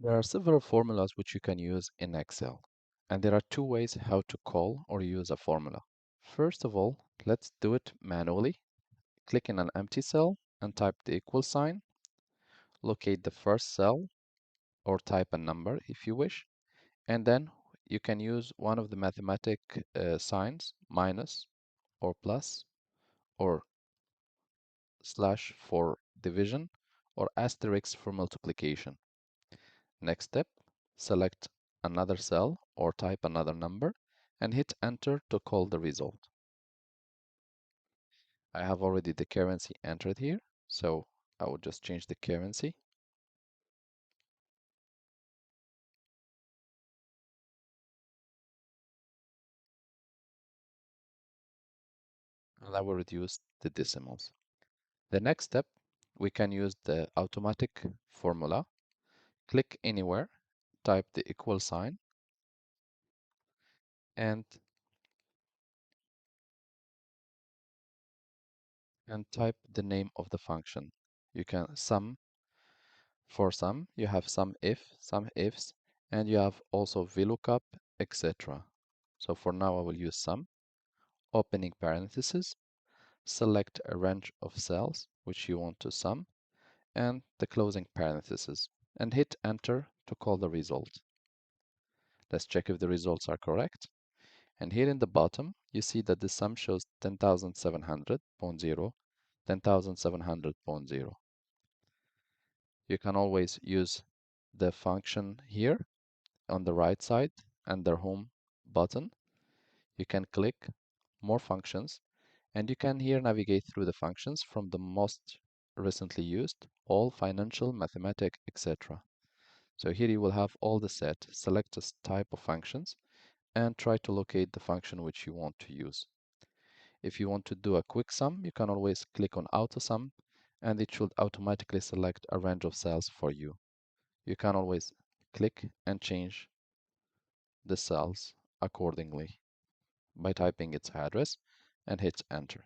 There are several formulas which you can use in Excel, and there are two ways how to call or use a formula. First of all, let's do it manually. Click in an empty cell and type the equal sign. Locate the first cell or type a number if you wish, and then you can use one of the mathematic signs, minus or plus or slash for division or asterisk for multiplication. Next step, select another cell or type another number and hit enter to call the result. I have already the currency entered here, so I will just change the currency. And I will reduce the decimals. The next step, we can use the automatic formula. Click anywhere, type the equal sign, and type the name of the function. You can sum. For sum, you have sum if, some ifs, and you have also VLOOKUP, etc. So for now, I will use sum, opening parentheses, select a range of cells which you want to sum, and the closing parentheses, and hit enter to call the result. Let's check if the results are correct. And here in the bottom, you see that the sum shows 10,700.0, 10,700.0. You can always use the function here on the right side under home button. You can click more functions and you can here navigate through the functions from the most recently used, all, financial, mathematic, etc. So here you will have all the set. Select a type of functions and try to locate the function which you want to use. If you want to do a quick sum, you can always click on auto sum and it should automatically select a range of cells for you. You can always click and change the cells accordingly by typing its address and hit enter.